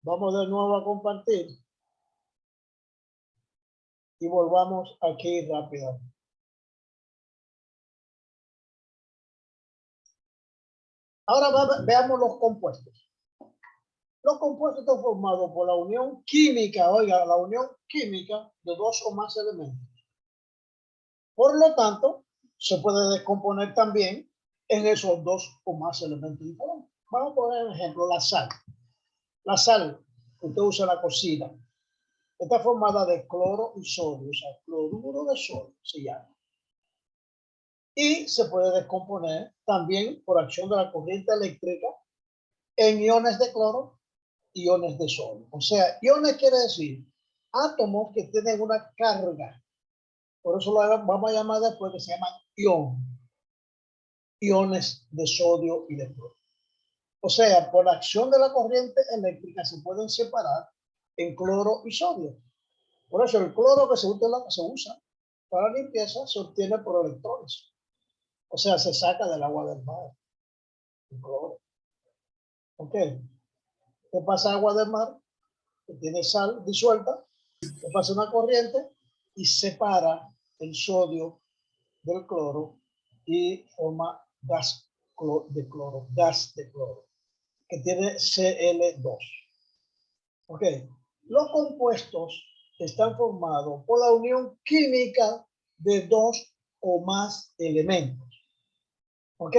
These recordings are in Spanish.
Vamos de nuevo a compartir y volvamos aquí rápido. Ahora veamos los compuestos. Los compuestos están formados por la unión química, oiga, la unión química de dos o más elementos. Por lo tanto, se puede descomponer también en esos dos o más elementos diferentes. Vamos a poner un ejemplo, la sal. La sal que usted usa en la cocina está formada de cloro y sodio, o sea, cloruro de sodio se llama. Y se puede descomponer también por acción de la corriente eléctrica en iones de cloro, iones de sodio. O sea, iones quiere decir átomos que tienen una carga. Por eso lo vamos a llamar después que se llaman iones de sodio y de cloro. O sea, por la acción de la corriente eléctrica se pueden separar en cloro y sodio. Por eso el cloro que se usa para limpieza se obtiene por electrones. O sea, se saca del agua del mar. El cloro. ¿Ok? ¿Qué pasa agua del mar? Que tiene sal disuelta, le pasa una corriente y separa el sodio del cloro y forma gas de cloro, que tiene Cl2. ¿Ok? Los compuestos están formados por la unión química de dos o más elementos. ¿Ok?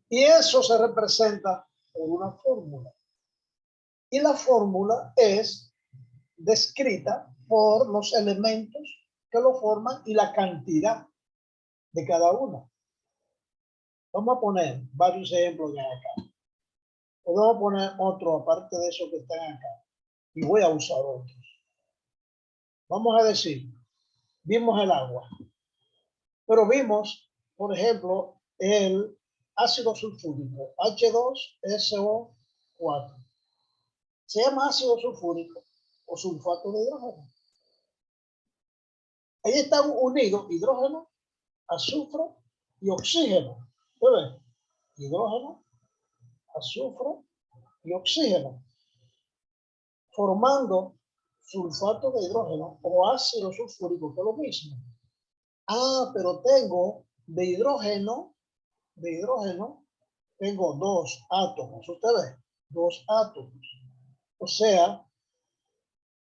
Y eso se representa por una fórmula. Y la fórmula es descrita por los elementos que lo forman y la cantidad de cada uno. Vamos a poner varios ejemplos de acá. O vamos a poner otro aparte de esos que están acá. Y voy a usar otros. Vamos a decir, vimos el agua. Pero vimos, por ejemplo, el ácido sulfúrico, H2SO4. Se llama ácido sulfúrico o sulfato de hidrógeno. Ahí están unidos hidrógeno, azufre y oxígeno. ¿Ves? Hidrógeno, azufre y oxígeno, formando sulfato de hidrógeno o ácido sulfúrico, que es lo mismo. Ah, pero tengo de hidrógeno, tengo dos átomos. Usted ve, dos átomos. O sea,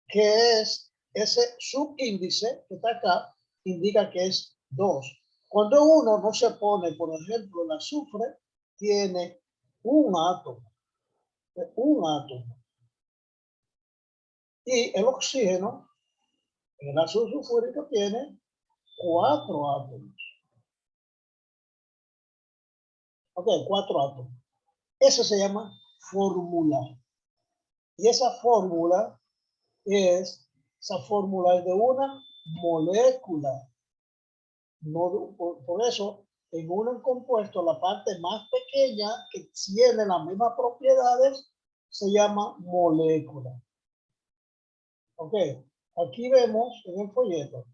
que es ese subíndice que está acá, indica que es 2. Cuando uno no se pone, por ejemplo, el azufre tiene un átomo. Y el oxígeno, el ácido sulfúrico, tiene 4 átomos. Ok, 4 átomos. Eso se llama fórmula. Y esa fórmula es de una molécula. No, por eso, en un compuesto, la parte más pequeña que tiene las mismas propiedades se llama molécula. Ok, aquí vemos en el folleto.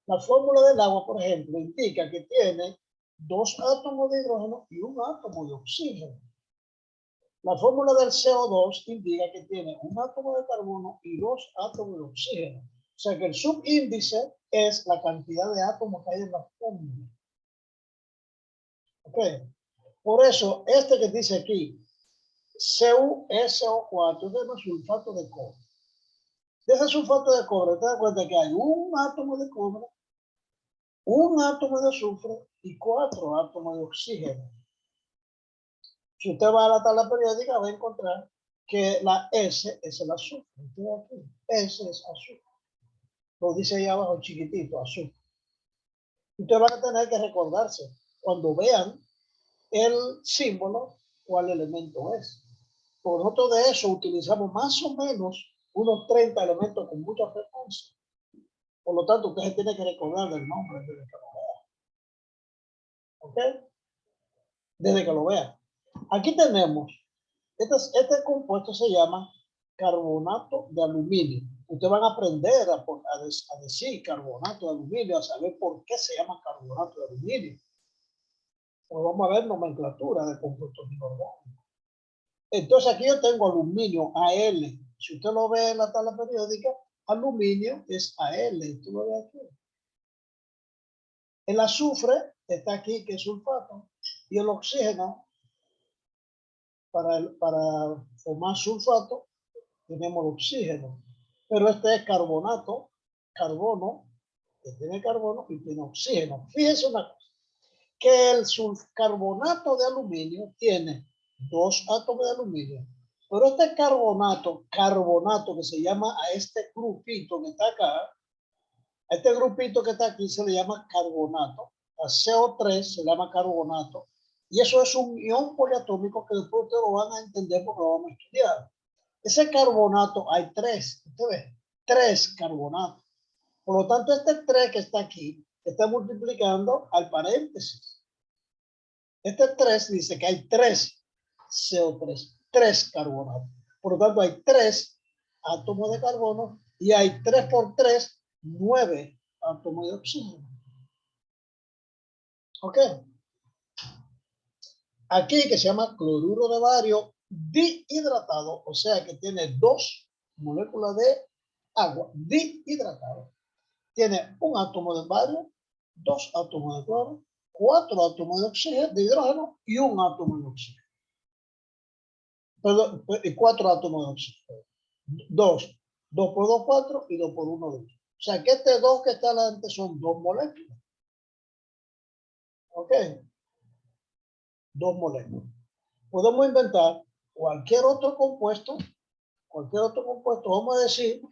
La fórmula del agua, por ejemplo, indica que tiene 2 átomos de hidrógeno y 1 átomo de oxígeno. La fórmula del CO2 indica que tiene 1 átomo de carbono y 2 átomos de oxígeno. O sea que el subíndice es la cantidad de átomos que hay en la fórmula. Ok. Por eso, este que dice aquí, CuSO4, es sulfato de cobre. De ese sulfato de cobre, te das cuenta que hay 1 átomo de cobre, 1 átomo de azufre y 4 átomos de oxígeno. Si usted va a la tabla periódica, va a encontrar que la S es el azufre. Aquí, S es azufre. Lo dice ahí abajo chiquitito, azufre. Usted va a tener que recordarse cuando vean el símbolo cuál elemento es. Por nosotros de eso utilizamos más o menos unos 30 elementos con mucha frecuencia. Por lo tanto, usted se tiene que recordar del nombre desde que lo vea. ¿Ok? Desde que lo vea. Aquí tenemos, este compuesto se llama carbonato de aluminio. Ustedes van a aprender a decir carbonato de aluminio, a saber por qué se llama carbonato de aluminio. Pues vamos a ver nomenclatura de compuestos inorgánicos. Entonces aquí yo tengo aluminio, Al. Si usted lo ve en la tabla periódica, aluminio es Al. Tú lo ves aquí. El azufre está aquí, que es sulfato, y el oxígeno, para formar sulfato, tenemos el oxígeno. Pero este es carbonato, carbono, que tiene carbono y tiene oxígeno. Fíjense una cosa, que el carbonato de aluminio tiene 2 átomos de aluminio. Pero este carbonato que se llama a este grupito que está acá, a este grupito que está aquí se le llama carbonato. A CO3 se llama carbonato. Y eso es un ion poliatómico que después ustedes lo van a entender porque lo vamos a estudiar. Ese carbonato hay 3, usted ve, 3 carbonatos. Por lo tanto, este 3 que está aquí está multiplicando al paréntesis. Este 3 dice que hay 3 CO3, 3 carbonatos. Por lo tanto, hay 3 átomos de carbono y hay 3 por 3, 9 átomos de oxígeno. ¿Ok? Aquí que se llama cloruro de bario dihidratado, o sea que tiene 2 moléculas de agua dihidratado. Tiene un átomo de bario, 2 átomos de cloro, 4 átomos de oxígeno, de hidrógeno y un átomo de oxígeno. Perdón, y 4 átomos de oxígeno. 2. 2 por 2, 4 y 2 por 1, 2. O sea que este 2 que está adelante son 2 moléculas. ¿Ok? 2 moléculas. Podemos inventar cualquier otro compuesto, vamos a decir,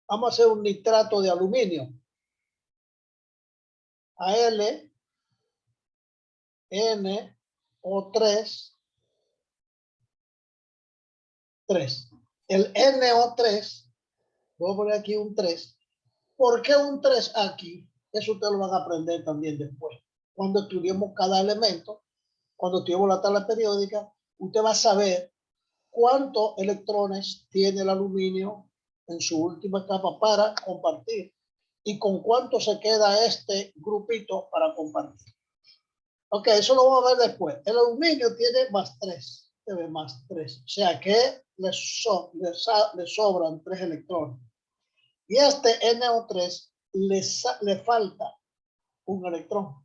vamos a hacer un nitrato de aluminio. Al, NO3, 3. El NO3, voy a poner aquí un 3. ¿Por qué un 3 aquí? Eso ustedes lo van a aprender también después. Cuando estudiemos cada elemento, cuando estudiemos la tabla periódica, usted va a saber cuántos electrones tiene el aluminio en su última etapa para compartir y con cuánto se queda este grupito para compartir. Ok, eso lo vamos a ver después. El aluminio tiene más 3, debe más 3. O sea que le sobran 3 electrones. Y este NO3 le falta un electrón.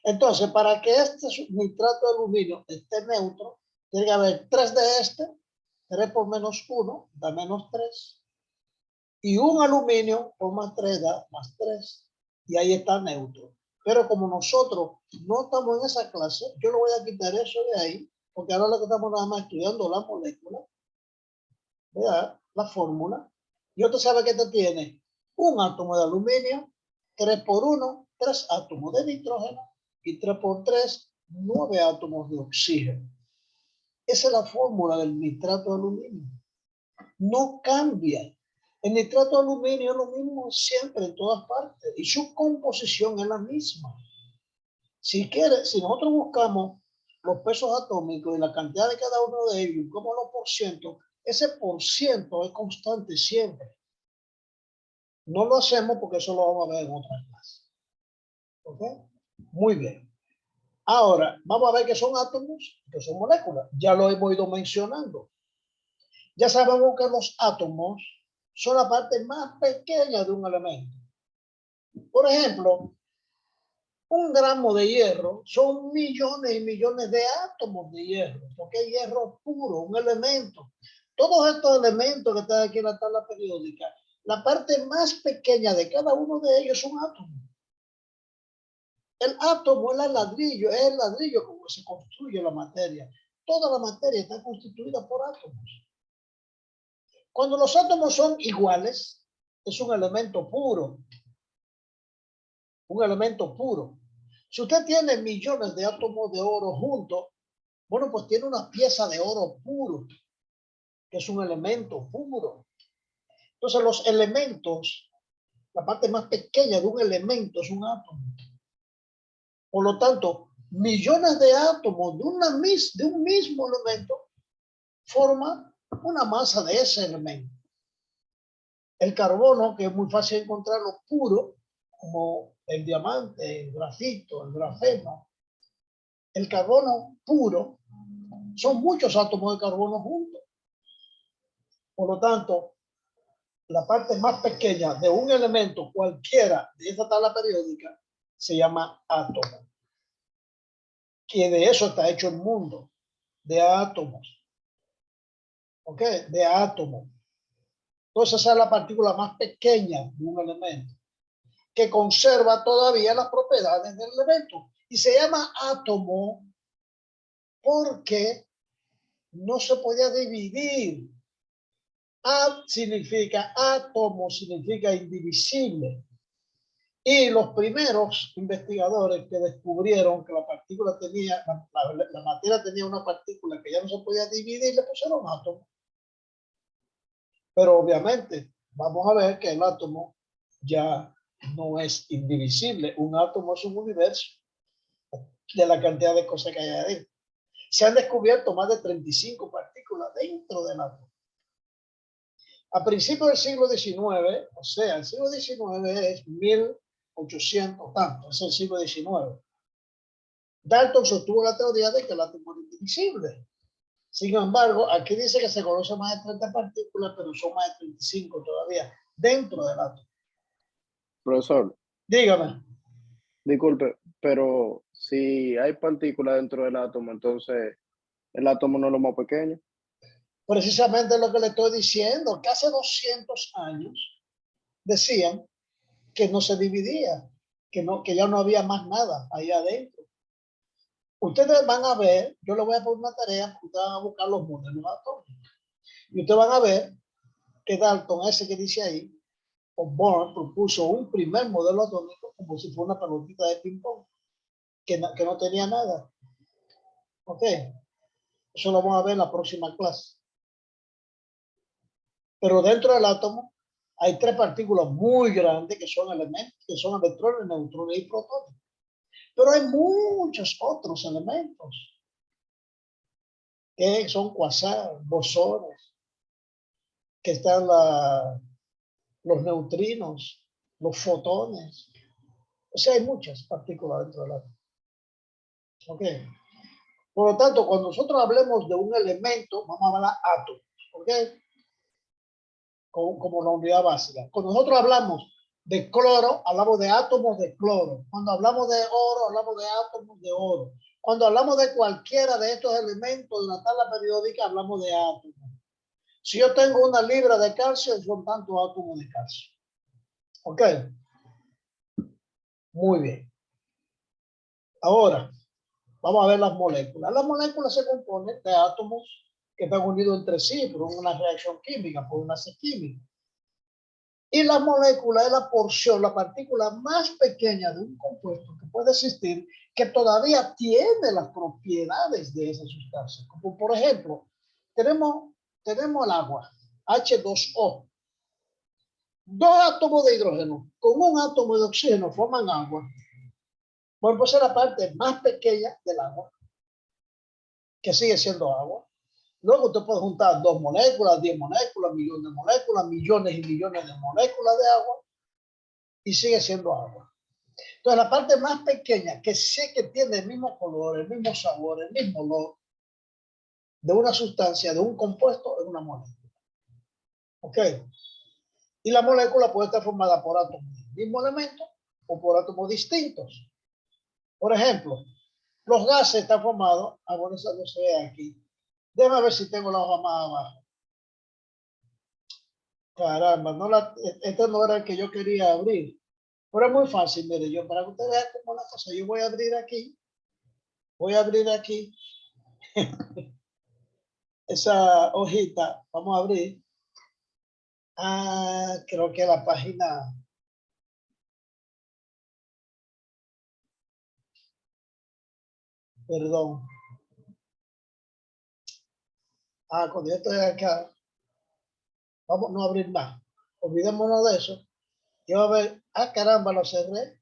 Entonces, para que este nitrato de aluminio esté neutro, tiene que haber 3 de este, 3 por menos 1 da menos 3. Y un aluminio por más 3 da más 3. Y ahí está neutro. Pero como nosotros no estamos en esa clase, yo lo voy a quitar eso de ahí, porque ahora lo que estamos nada más estudiando la molécula, ¿verdad? La fórmula. Y usted sabe que este tiene un átomo de aluminio, 3 por 1, 3 átomos de nitrógeno y 3 por 3, 9 átomos de oxígeno. Esa es la fórmula del nitrato de aluminio. No cambia. El nitrato de aluminio es lo mismo siempre en todas partes y su composición es la misma. Si nosotros buscamos los pesos atómicos y la cantidad de cada uno de ellos, como los porcientos, ese porciento es constante siempre. No lo hacemos porque eso lo vamos a ver en otra clase. ¿Ok? Muy bien. Ahora, vamos a ver qué son átomos, qué son moléculas. Ya lo hemos ido mencionando. Ya sabemos que los átomos son la parte más pequeña de un elemento. Por ejemplo, un gramo de hierro son millones y millones de átomos de hierro, porque es hierro puro, un elemento. Todos estos elementos que están aquí en la tabla periódica, la parte más pequeña de cada uno de ellos es un átomo. El átomo es el ladrillo como se construye la materia. Toda la materia está constituida por átomos. Cuando los átomos son iguales, es un elemento puro. Un elemento puro. Si usted tiene millones de átomos de oro juntos, bueno, pues tiene una pieza de oro puro, que es un elemento puro. Entonces los elementos, la parte más pequeña de un elemento es un átomo. Por lo tanto, millones de átomos de un mismo elemento forman una masa de ese elemento. El carbono, que es muy fácil encontrarlo puro, como el diamante, el grafito, el grafeno, El carbono puro son muchos átomos de carbono juntos. Por lo tanto, la parte más pequeña de un elemento cualquiera de esta tabla periódica se llama átomo. Que de eso está hecho el mundo, de átomos. ¿Ok? De átomos. Entonces esa es la partícula más pequeña de un elemento, que conserva todavía las propiedades del elemento. Y se llama átomo porque no se podía dividir. Significa átomo, significa indivisible. Y los primeros investigadores que descubrieron que la partícula tenía, la materia tenía una partícula que ya no se podía dividir, le pusieron átomo. Pero obviamente vamos a ver que el átomo ya no es indivisible. Un átomo es un universo de la cantidad de cosas que hay ahí. Se han descubierto más de 35 partículas dentro del átomo. A principios del siglo XIX, o sea, el siglo XIX es 1800 tanto, es el siglo XIX. Dalton sostuvo la teoría de que el átomo es indivisible. Sin embargo, aquí dice que se conocen más de 30 partículas, pero son más de 35 todavía dentro del átomo. Profesor, Dígame. disculpe, pero si hay partículas dentro del átomo, entonces el átomo no es lo más pequeño. Precisamente lo que le estoy diciendo, que hace 200 años decían que no se dividía, que ya no había más nada ahí adentro. Ustedes van a ver, yo les voy a poner una tarea, ustedes van a buscar los modelos atómicos. Y ustedes van a ver que Dalton, ese que dice ahí, o Bohr, propuso un primer modelo atómico como si fuera una pelotita de ping-pong, que no tenía nada. ¿Ok? Eso lo vamos a ver en la próxima clase. Pero dentro del átomo hay tres partículas muy grandes que son elementos, que son electrones, neutrones y protones. Pero hay muchos otros elementos que son quasar, bosones, que están los neutrinos, los fotones. O sea, hay muchas partículas dentro del átomo. ¿Ok? Por lo tanto, cuando nosotros hablemos de un elemento, vamos a hablar átomos. ¿Ok? Como la unidad básica. Cuando nosotros hablamos de cloro, hablamos de átomos de cloro. Cuando hablamos de oro, hablamos de átomos de oro. Cuando hablamos de cualquiera de estos elementos de la tabla periódica, hablamos de átomos. Si yo tengo una libra de calcio, son tantos átomos de calcio. ¿Ok? Muy bien. Ahora, vamos a ver las moléculas. Las moléculas se componen de átomos que están unidos entre sí por una reacción química, por una química. Y la molécula es la porción, la partícula más pequeña de un compuesto que puede existir, que todavía tiene las propiedades de esa sustancia. Como por ejemplo, tenemos el agua, H2O. Dos átomos de hidrógeno con un átomo de oxígeno forman agua. Bueno, pues es la parte más pequeña del agua, que sigue siendo agua. Luego usted puede juntar 2 moléculas, 10 moléculas, millones de moléculas, millones y millones de moléculas de agua y sigue siendo agua. Entonces la parte más pequeña que sé que tiene el mismo color, el mismo sabor, el mismo olor de una sustancia, de un compuesto, es una molécula. ¿Ok? Y la molécula puede estar formada por átomos del mismo elemento o por átomos distintos. Por ejemplo, los gases están formados, bueno, eso no se ve aquí. Déjame ver si tengo la hoja más abajo. Caramba, este no era el que yo quería abrir. Pero es muy fácil, mire, yo para que usted vea cómo la cosa, yo voy a abrir aquí. Voy a abrir aquí esa hojita. Vamos a abrir. Creo que la página. Perdón. Cuando yo estoy acá, vamos no abrir más. Olvidémonos de eso. Yo a ver, caramba, lo cerré.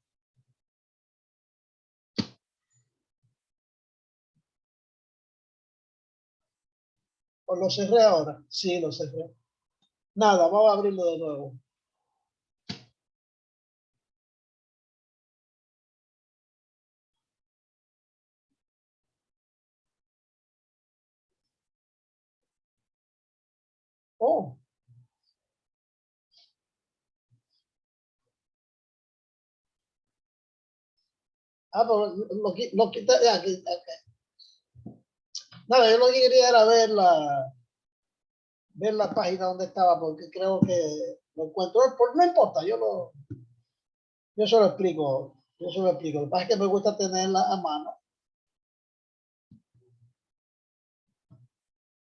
¿O lo cerré ahora? Sí, lo cerré. Nada, vamos a abrirlo de nuevo. Ah, pero lo quité. Aquí. Nada, yo lo que quería era ver la página donde estaba, porque creo que lo encuentro. No importa, yo se lo explico. Yo se lo explico. Lo que pasa es que me gusta tenerla a mano.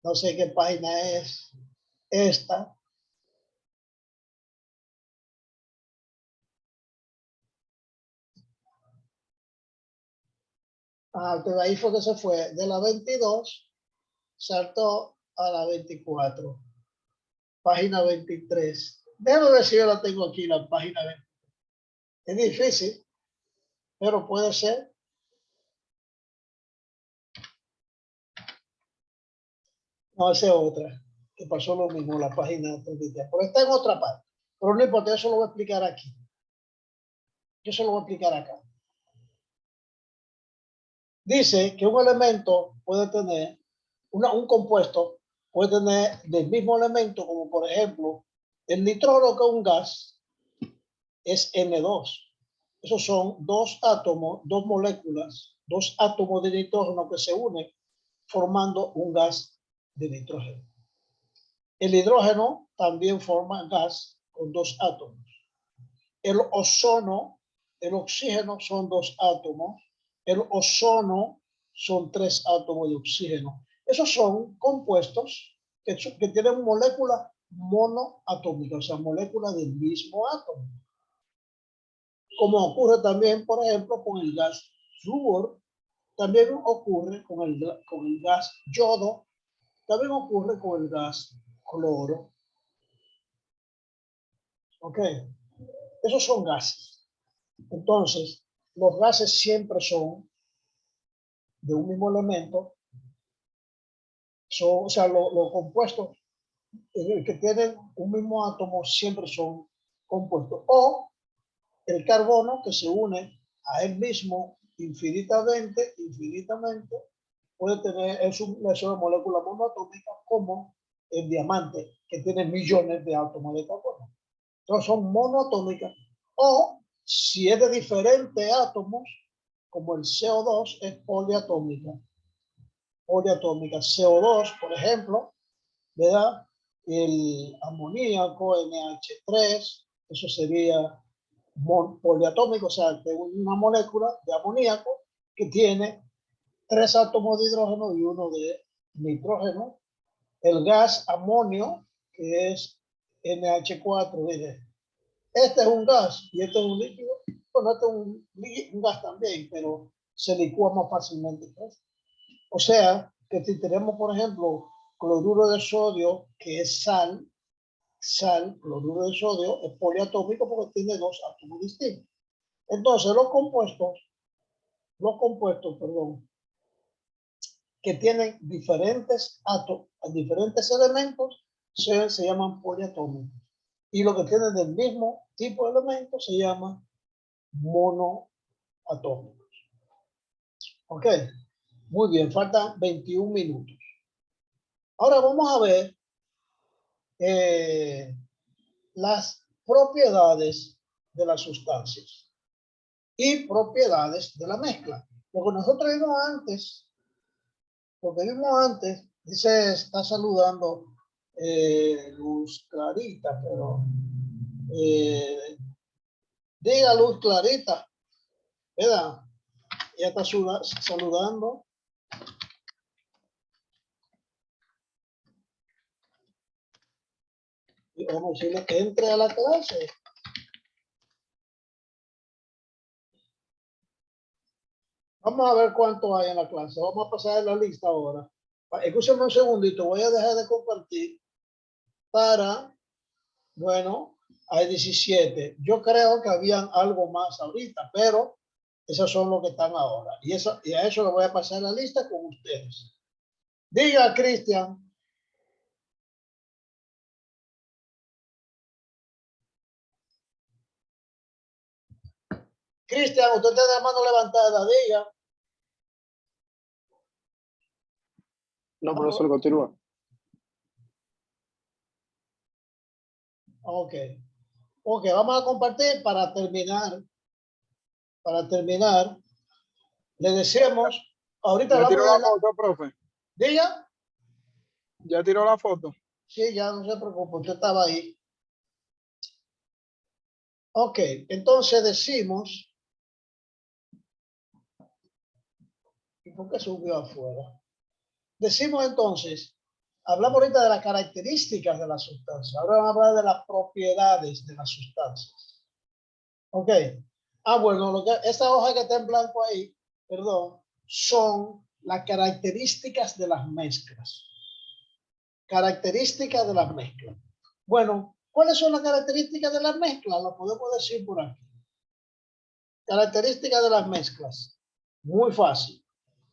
No sé qué página es esta. Ah, pero ahí fue que se fue. De la 22 saltó a la 24. Página 23. Déjame ver si yo la tengo aquí, la página 23. Es difícil, pero puede ser. No, esa es otra. Que pasó lo mismo, la página 33. Pero está en otra parte. Pero no importa, eso lo voy a explicar aquí. Yo se lo voy a explicar acá. Dice que un elemento puede tener, un compuesto puede tener del mismo elemento, como por ejemplo, el nitrógeno, que es un gas, es N2. Esos son dos átomos, dos moléculas, dos átomos de nitrógeno que se unen formando un gas de nitrógeno. El hidrógeno también forma gas con dos átomos. El ozono, el oxígeno son dos átomos. El ozono son tres átomos de oxígeno. Esos son compuestos que tienen molécula monoatómica, o sea, molécula del mismo átomo. Como ocurre también, por ejemplo, con el gas flúor, también ocurre con el gas yodo, también ocurre con el gas cloro. ¿Ok? Esos son gases. Entonces, los gases siempre son de un mismo elemento, o sea, los compuestos que tienen un mismo átomo siempre son compuestos. O el carbono que se une a él mismo infinitamente, puede tener, es una molécula monoatómica, como el diamante, que tiene millones de átomos de carbono. Entonces son monoatómicas. O si es de diferentes átomos, como el CO2, es poliatómica. Poliatómica. CO2, por ejemplo, ¿verdad? El amoníaco, NH3, eso sería poliatómico, o sea, de una molécula de amoníaco que tiene tres átomos de hidrógeno y uno de nitrógeno. El gas amonio, que es NH4, ¿verdad? Este es un gas y este es un líquido. Bueno, este es un gas también, pero se licúa más fácilmente. ¿Pues? O sea, que si tenemos, por ejemplo, cloruro de sodio, que es sal, cloruro de sodio, es poliatómico porque tiene dos átomos distintos. Entonces, perdón, que tienen diferentes átomos, diferentes elementos, se llaman poliatómicos. Y lo que tienen del mismo tipo de elementos se llama monoatómicos. Ok, muy bien, faltan 21 minutos. Ahora vamos a ver las propiedades de las sustancias y propiedades de la mezcla. Lo que nosotros vimos antes, dice, está saludando Luz Clarita, pero diga Luz Clarita, ¿verdad? Ella está saludando. Y vamos a decirle que entre a la clase. Vamos a ver cuánto hay en la clase. Vamos a pasar la lista ahora. Escúchame un segundito. Voy a dejar de compartir para, bueno, hay 17. Yo creo que habían algo más ahorita, pero esos son los que están ahora. Y a eso le voy a pasar la lista con ustedes. Diga, Cristian. Cristian, usted tiene la mano levantada. Diga. No, profesor, continúa. Ok. Ok, vamos a compartir para terminar. Le decimos, ahorita ¿Ya hablamos tiró de la foto, profe? diga. ¿Ya tiró la foto? Sí, ya no se preocupe, usted estaba ahí. Ok, entonces decimos, ¿y por qué subió afuera? Decimos entonces, hablamos ahorita de las características de la sustancia, ahora vamos a hablar de las propiedades de las sustancias. Ok, bueno, esta hoja que está en blanco ahí, perdón, son las características de las mezclas. Características de las mezclas. Bueno, ¿cuáles son las características de las mezclas? Lo podemos decir por aquí. Características de las mezclas. Muy fácil,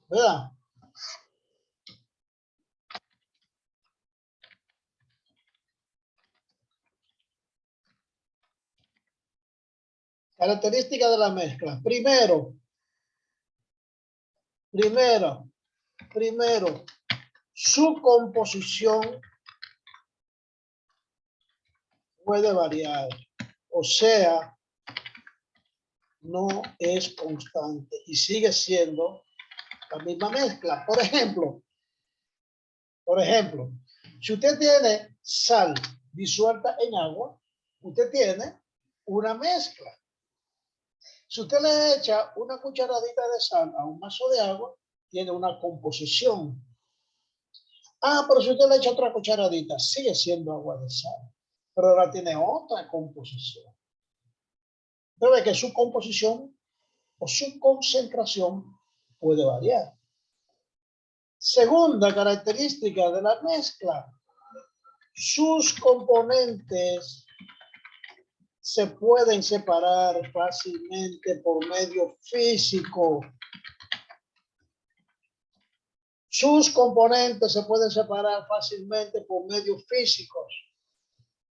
¿verdad? Características de las mezclas. Primero, su composición puede variar. O sea, no es constante y sigue siendo la misma mezcla. Por ejemplo, si usted tiene sal disuelta en agua, usted tiene una mezcla. Si usted le echa una cucharadita de sal a un vaso de agua, tiene una composición. Pero si usted le echa otra cucharadita, sigue siendo agua de sal, pero ahora tiene otra composición. Debe que su composición o su concentración puede variar. Segunda característica de la mezcla, sus componentes se pueden separar fácilmente por medio físico. Sus componentes se pueden separar fácilmente por medios físicos.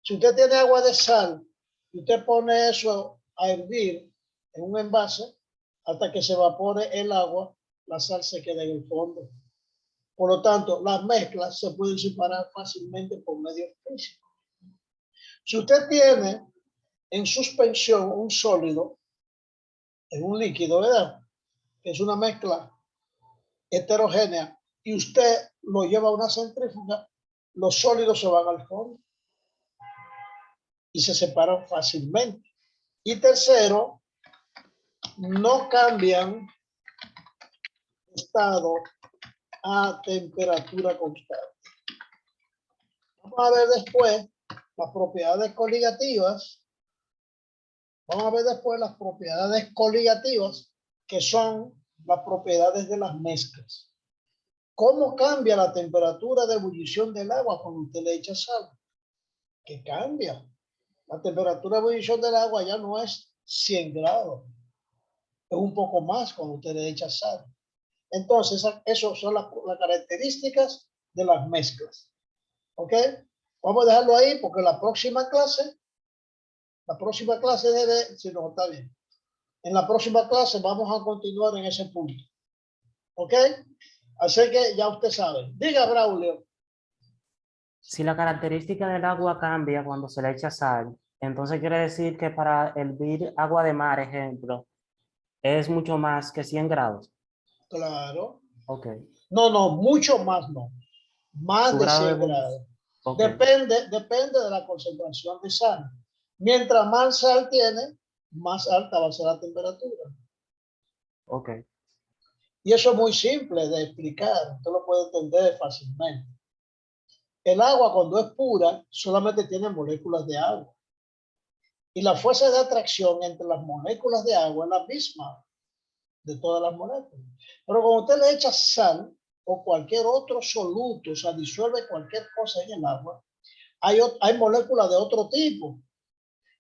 Si usted tiene agua de sal y usted pone eso a hervir en un envase, hasta que se evapore el agua, la sal se queda en el fondo. Por lo tanto, las mezclas se pueden separar fácilmente por medios físicos. Si usted tiene en suspensión un sólido, en un líquido, ¿verdad? Es una mezcla heterogénea y usted lo lleva a una centrífuga, los sólidos se van al fondo y se separan fácilmente. Y tercero, no cambian de estado a temperatura constante. Vamos a ver después las propiedades coligativas. Vamos a ver después las propiedades coligativas, que son las propiedades de las mezclas. ¿Cómo cambia la temperatura de ebullición del agua cuando usted le echa sal? ¿Qué cambia? La temperatura de ebullición del agua ya no es 100 grados. Es un poco más cuando usted le echa sal. Entonces, esas son las características de las mezclas. ¿Ok? Vamos a dejarlo ahí porque la próxima clase debe, si no, está bien. En la próxima clase vamos a continuar en ese punto. ¿Ok? Así que ya usted sabe. Diga, Braulio. Si la característica del agua cambia cuando se le echa sal, entonces quiere decir que para hervir agua de mar, ejemplo, es mucho más que 100 grados. Claro. Ok. No, mucho más no. Más Su de grado de 100 ebullición. grados. Okay. Depende de la concentración de sal. Mientras más sal tiene, más alta va a ser la temperatura. Ok. Y eso es muy simple de explicar. Usted lo puede entender fácilmente. El agua, cuando es pura, solamente tiene moléculas de agua. Y la fuerza de atracción entre las moléculas de agua es la misma de todas las moléculas. Pero cuando usted le echa sal o cualquier otro soluto, o sea, disuelve cualquier cosa en el agua, hay moléculas de otro tipo.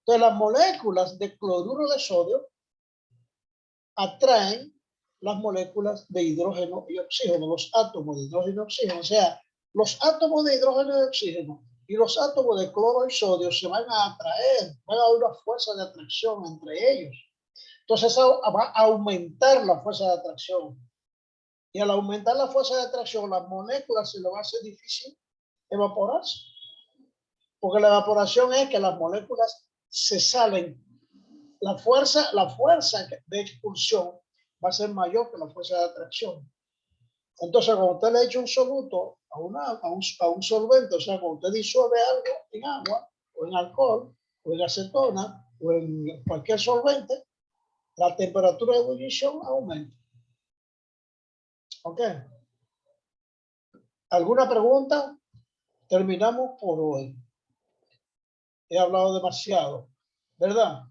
Entonces, las moléculas de cloruro de sodio atraen las moléculas de hidrógeno y oxígeno, los átomos de hidrógeno y oxígeno. O sea, los átomos de hidrógeno y oxígeno y los átomos de cloro y sodio se van a atraer, van a haber una fuerza de atracción entre ellos. Entonces, eso va a aumentar la fuerza de atracción. Y al aumentar la fuerza de atracción, las moléculas se le va a hacer difícil evaporarse. Porque la evaporación es que las moléculas se salen. La fuerza de expulsión va a ser mayor que la fuerza de atracción. Entonces, cuando usted le echa un soluto a un solvente, o sea, cuando usted disuelve algo en agua, o en alcohol, o en acetona, o en cualquier solvente, la temperatura de ebullición aumenta. ¿Ok? ¿Alguna pregunta? Terminamos por hoy. He hablado demasiado, ¿verdad?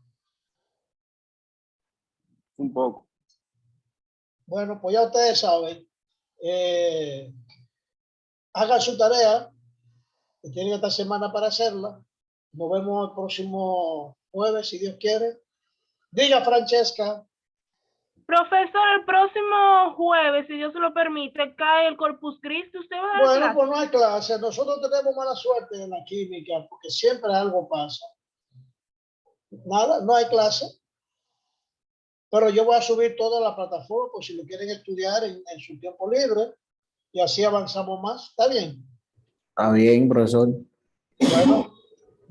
Un poco. Bueno, pues ya ustedes saben. Hagan su tarea, que tienen esta semana para hacerla. Nos vemos el próximo jueves, si Dios quiere. Diga, Francesca. Profesor, el próximo jueves, si Dios lo permite, cae el Corpus Christi. ¿Usted va a dar Bueno, clase? pues no hay clase. Nosotros tenemos mala suerte en la química porque siempre algo pasa. Nada, no hay clase. Pero yo voy a subir toda la plataforma por si lo quieren estudiar en su tiempo libre y así avanzamos más. ¿Está bien? Está bien, profesor. Bueno,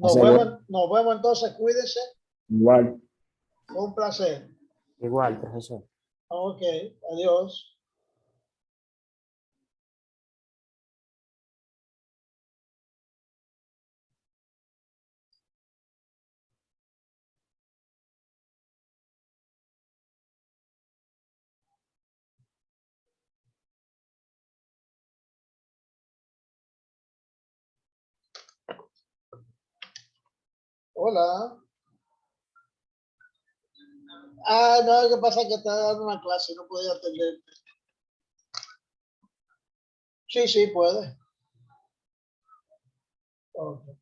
Hace bueno. nos vemos entonces. Cuídense. Igual. Fue un placer. Igual, profesor. Ok, adiós. Hola. Ah, no, lo que pasa es que estaba dando una clase, no podía atender. Sí, sí, puede. Okay.